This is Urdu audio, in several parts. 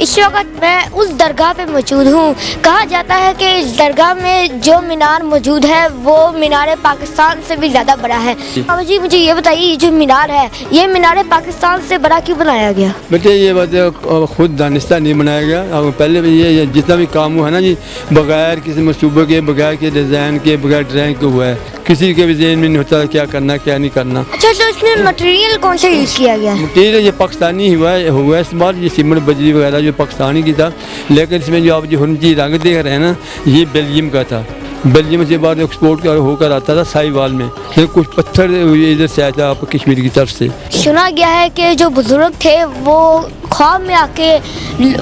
اس وقت میں اس درگاہ پہ موجود ہوں۔ کہا جاتا ہے کہ اس درگاہ میں جو مینار موجود ہے وہ مینار پاکستان سے بھی زیادہ بڑا ہے۔ بابا جی مجھے یہ بتائیے، یہ جو مینار ہے یہ مینار پاکستان سے بڑا کیوں بنایا گیا؟ بیٹے یہ بات خود دانستہ نہیں بنایا گیا، پہلے بھی یہ جتنا بھی کام ہوا ہے نا جی، بغیر کسی منصوبے کے، بغیر کے ڈیزائن کے، بغیر ڈرائنگ کے ہوا ہے۔ کسی کے بھی ذہن میں نہیں ہوتا کیا کرنا کیا نہیں کرنا۔ اچھا تو اس میں مٹیریل کون سا یوز کیا گیا ہے؟ مٹیریل یہ پاکستانی ہوا ہے استعمال، یہ سیمنٹ بجری وغیرہ جو پاکستانی کی تھا، لیکن اس میں جو آپ جو ہنچی رنگ دیکھ رہے ہیں نا، یہ بیلجیم کا تھا۔ بیلجیم سے بعد ایکسپورٹ ہو کر آتا تھا سائی وال میں، لیکن کچھ پتھر ادھر سے آیا تھا آپ کشمیر کی طرف سے۔ سنا گیا ہے کہ جو بزرگ تھے وہ خواب میں آ کے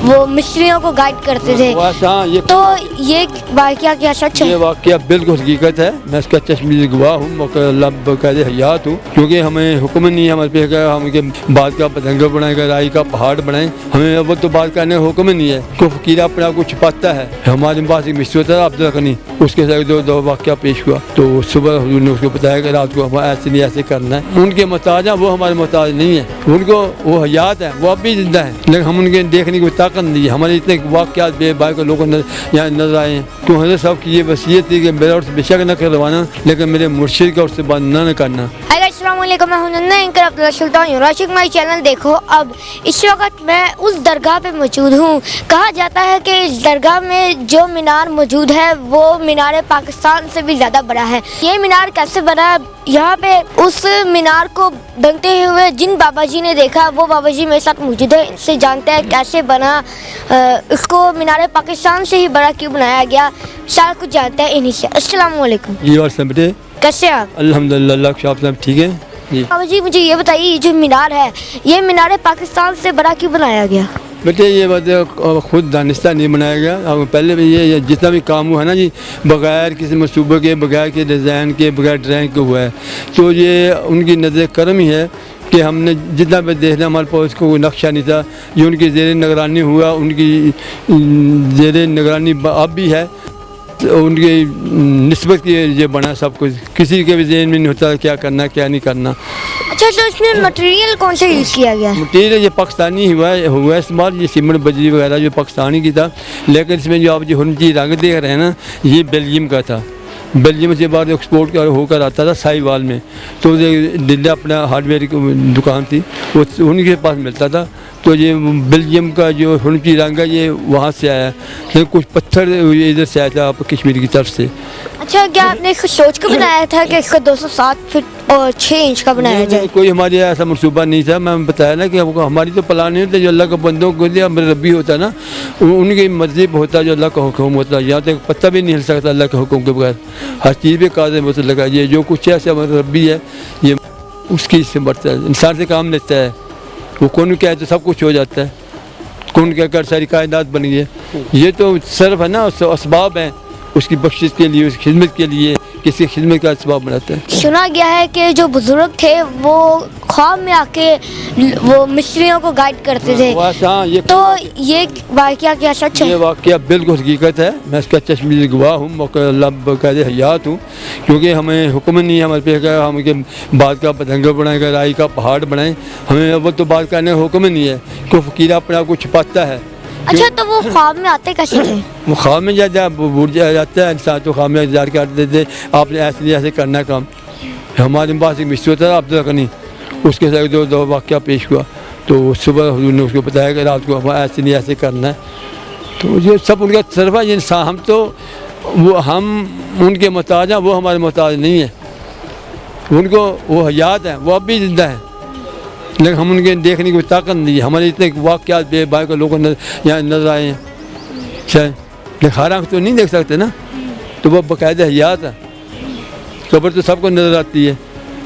وہ مستریوں کو گائیڈ کرتے تھے، تو یہ واقعہ کیا سچ ہے؟ یہ واقعہ بالکل حقیقت ہے، میں اس کا چشمدید گواہ ہوں، اللہ بقاعدہ حیات ہوں، کیونکہ ہمیں حکم نہیں ہے ہمارے پہ کہ ہم کے بات کا پتنگا بنائیں گے، رائی کا پہاڑ بنائیں، ہمیں وہ تو بات کرنے کا حکم نہیں ہے۔ کوئی فقیر اپنے آپ کو چھپاتا ہے۔ ہمارے پاس ایک مستری تھا عبدالغنی، اس کے ساتھ دو واقعہ پیش ہوا، تو صبح حضور نے اس کو بتایا کہ رات کو ہم ایسے نہیں ایسے کرنا ہے۔ ان کے محتاج ہیں، وہ ہمارے محتاج نہیں ہیں، ان کو وہ حیات ہیں، وہ اب بھی زندہ ہیں، لیکن ہم ان کے دیکھنے کی طاقت نہیں ہے۔ ہمارے اتنے واقعات بے بائی کو لوگوں یہاں نظر آئے ہیں، کیوں حضرت صاحب کی یہ وصیت تھی کہ میرا اور سے بے شک نہ کروانا، لیکن میرے مرشد کا اس سے بات نہ کرنا۔ السلام علیکم، میں ہوں ننّا anchor Abdullah Sultan, راشق my channel دیکھو اب۔ اس وقت میں اس درگاہ پہ موجود ہوں۔ کہا جاتا ہے کہ اس درگاہ میں جو مینار موجود ہے وہ مینار پاکستان سے بھی زیادہ بڑا ہے۔ یہ مینار کیسے بنا؟ یہاں پہ اس مینار کو بنتے ہوئے جن بابا جی نے دیکھا وہ بابا جی میرے ساتھ موجود ہے، ان سے جانتے ہیں کیسے بنا، اس کو مینار پاکستان سے ہی بڑا کیوں بنایا گیا، سارا کچھ جانتے ہیں انہی سے۔ السلام علیکم جی اور سب بیٹے کیسے ہیں آپ؟ الحمدللہ، اللہ کا شکر، ٹھیک ہے جی۔ بابا جی مجھے یہ بتائیے، یہ جو مینار ہے یہ مینار پاکستان سے بڑا کیوں بنایا گیا؟ بیٹے یہ بات خود دانستہ نہیں بنایا گیا، پہلے بھی یہ جتنا بھی کام ہوا ہے نا جی، بغیر کسی منصوبے کے، بغیر کے ڈیزائن کے، بغیر ڈرائنگ کے ہوا ہے، تو یہ ان کی نظر کرم ہی ہے کہ ہم نے جتنا بھی دیکھنا ہمارے پاس کو کوئی نقشہ نہیں تھا، یہ ان کی زیر نگرانی ہوا، ان کی زیر نگرانی اب بھی ہے، ان کی نسبت کی یہ بنا سب کچھ، کسی کے بھی ذہن میں نہیں ہوتا کیا کرنا کیا نہیں کرنا۔ اچھا تو اس میں مٹیریل کون سا یوز کیا گیا ہے؟ مٹیریل یہ پاکستانی ہوا ہے استعمال، یہ سیمنٹ بجری وغیرہ جو پاکستانی کی تھا، لیکن اس میں جو آپ جو ہنچی رنگ دیکھ رہے ہیں نا، یہ بیلجیم کا تھا۔ بیلجیم سے بعد ایکسپورٹ ہو کر آتا تھا سائی وال میں، تو دلی اپنا ہارڈ ویئر کی دکان تھی، وہ ان کے پاس ملتا تھا، تو یہ بیلجیم کا جو ہنچی رنگ ہے یہ وہاں سے آیا، لیکن کچھ پتھر ادھر سے آیا تھا آپ کشمیر کی طرف سے۔ اچھا کیا آپ نے اس کو سوچ کے بنایا تھا کہ اس کو 207 فٹ اور 6 انچ کا بنایا جائے؟ کوئی ہمارے ایسا منصوبہ نہیں تھا، میں بتایا نا کہ ہماری تو پلان نہیں ہوتا، جو اللہ کے بندوں کو دیا ربی ہوتا نا، ان کی مرضی پہ ہوتا، جو اللہ کا حکم ہوتا، یہاں تک پتہ بھی نہیں ہل سکتا اللہ کے حکم کے بغیر، ہر چیز پہ قاضی مطلب لگا، یہ جو کچھ ہے ہمارا ربی ہے، یہ اس کی سے بڑھتا ہے، انسان سے کام لیتا ہے، وہ کون کیا ہے تو سب کچھ ہو جاتا ہے، کون کیا کر ساری کائنات بن گئی ہے، یہ تو صرف ہے نا اسباب ہیں اس کی بخشش کے لیے، اس کی خدمت کے لیے، کسی خدمت کا اسباب بناتا ہے۔ سنا گیا ہے کہ جو بزرگ تھے وہ خواب میں آ کے وہ مستریوں کو گائیڈ کرتے تھے، تو یہ واقعہ کیا سچ ہے؟ یہ واقعہ بالکل حقیقت ہے، میں اس کا چشمدید گواہ ہوں، اللہ بقاعدہ حیات ہوں، کیونکہ ہمیں حکم نہیں ہے ہمارے پہ کہ ہم کے بات کا پتنگا بنائیں گے، رائی کا پہاڑ بنائیں، ہمیں وہ تو بات کرنے کا حکم نہیں ہے، کوئی فقیر اپنے آپ کو چھپاتا ہے۔ اچھا تو وہ خواب میں آتے کیسے تھے؟ وہ خواب میں بھول جاتا ہے انسان، تو خواب میں انتظار کرتے تھے آپ نے ایسے نہیں ایسے کرنا کام۔ ہمارے پاس ایک مستری تھا عبدالغنی، اس کے ساتھ دو واقعہ پیش ہوا، تو صبح حضور نے اس کو بتایا کہ رات کو ہم ایسے نہیں ایسے کرنا ہے، تو یہ سب ان کا تصرف ہے، انسان ہم تو ہم ان کے محتاج ہیں، وہ ہمارے محتاج نہیں ہیں، ان کو وہ حیات ہیں، وہ اب بھی زندہ ہیں، لیکن ہم ان کے دیکھنے کی طاقت نہیں ہے۔ ہمارے اتنے واقعات بے بائی کو لوگوں یہاں نظر آئے ہیں، لیکن ہر آنکھ تو نہیں دیکھ سکتے نا، تو وہ باقاعدہ حیات ہے۔ قبر تو سب کو نظر آتی ہے،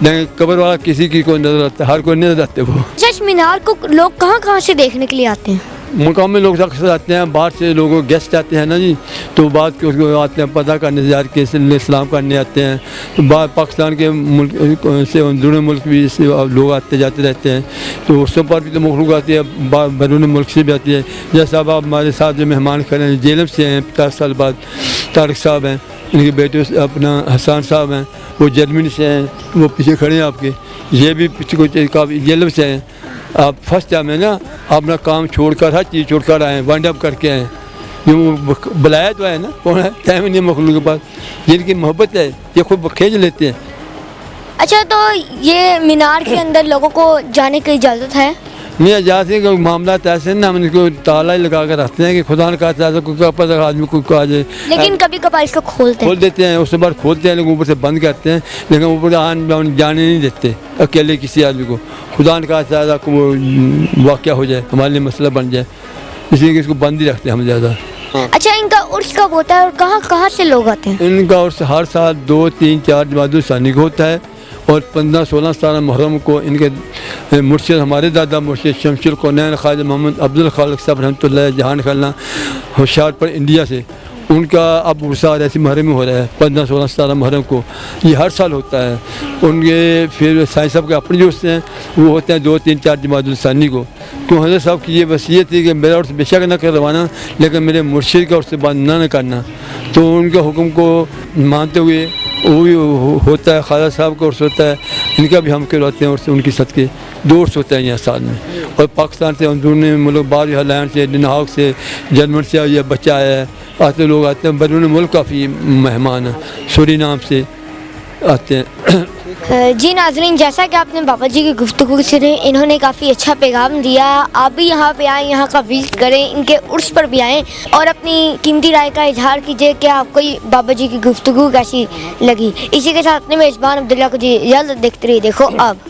لیکن قبر والا کسی کی کو نظر آتا ہے، ہر کوئی نظر آتے وہ۔ اس مینار کو لوگ کہاں کہاں سے دیکھنے کے لیے آتے ہیں؟ مقامی لوگ اکثر آتے ہیں، باہر سے لوگ گیسٹ آتے ہیں نا جی، تو بعد کے اس کو آتے ہیں پتہ کرنے سے، یار کیسے اسلام کرنے آتے ہیں، تو بعد پاکستان کے ملک سے اندرون ملک بھی سے لوگ آتے جاتے رہتے ہیں، تو اس پر بھی تو مخلوق آتی ہے، بیرون ملک سے بھی آتی ہے، جیسا اب ہمارے ساتھ جو مہمان کھڑے ہیں جیلم سے ہیں، 50 سال بعد طارق صاحب ہیں، ان کے بیٹے اپنا حسان صاحب ہیں، وہ جرمنی سے ہیں، وہ پیچھے کھڑے ہیں آپ کے، یہ بھی پیچھے کچھ کافی جیلم سے ہیں، اب فسٹ ٹائم ہے نا اپنا کام چھوڑ کر ہر چیز چھوڑ کر آئے ہیں, وائنڈ اپ کر کے آئے ہیں. یہ بلایا تو ہے نا, کون ہے, ٹائم ہی نہیں مخلوق کے پاس. جن کی محبت ہے یہ خود کھینچ لیتے ہیں. اچھا تو یہ مینار کے اندر لوگوں کو جانے کی اجازت ہے؟ نہیں جاتے کہ معاملات ایسے ہیں نا, ہم ان کو تالا ہی لگا کر رکھتے ہیں کہ خدا نے کہا ایسا کوئی آدمی کو آ جائے, لیکن کبھی کبھار اس کو کھولتے کھول دیتے ہیں. اس کے بعد کھولتے ہیں لیکن اوپر سے بند کرتے ہیں, لیکن اوپر جانے نہیں دیتے اکیلے کسی آدمی کو. خدا نے کہا ایسا کو واقعہ ہو جائے, ہمارے لیے مسئلہ بن جائے, اس لیے کہ اس کو بند ہی رکھتے ہیں ہم زیادہ. اچھا ان کا عرس کب ہوتا ہے اور کہاں کہاں سے لوگ آتے ہیں؟ ان کا عرس ہر سال 2 3 4 جمادی الثانی کو ہوتا ہے, اور 15 16 17 محرم کو ان کے مرشد, ہمارے دادا مرشد شمس القونین خواجہ محمد عبد الخالق صاحب رحمۃ اللہ جہان خلنا ہوشیار پر انڈیا سے, ان کا اب عرصہ ایسی محرم میں ہو رہا ہے 15 16 17 محرم کو. یہ ہر سال ہوتا ہے. ان کے پھر سائنس صاحب کے اپنے جو عرص ہیں وہ ہوتے ہیں 2 3 4 جمادی الثانی کو. کیوں حضرت صاحب کی یہ وصیت تھی کہ میرا عرص بے شک نہ کروانا لیکن میرے مرشد کا عرص بند نہ کرنا. تو ان کے حکم کو مانتے ہوئے وہ بھی ہوتا ہے. خواجہ صاحب کا عرص ہوتا ہے, ان کا بھی ہم کرواتے ہیں عرص. ان کی صدقے 2 عرص ہوتے ہیں یہاں سال میں. اور پاکستان سے اندرونی ملک بعض ہلائن سے ڈنہاک سے جرمن سے یہ بچہ آیا ہے, آتے لوگ آتے ہیں. بیرون ملک کافی مہمان ہیں, سوری نام سے آتے ہیں. جی ناظرین, جیسا کہ آپ نے بابا جی کی گفتگو سنی, انہوں نے کافی اچھا پیغام دیا. آپ بھی یہاں پہ آئیں, یہاں کا وزٹ کریں, ان کے عرس پر بھی آئیں اور اپنی قیمتی رائے کا اظہار کیجیے کہ آپ کو بابا جی کی گفتگو کیسی لگی. اسی کے ساتھ اپنے میزبان عبداللہ کو جی اجازت دیکھتے رہیے دیکھو اب.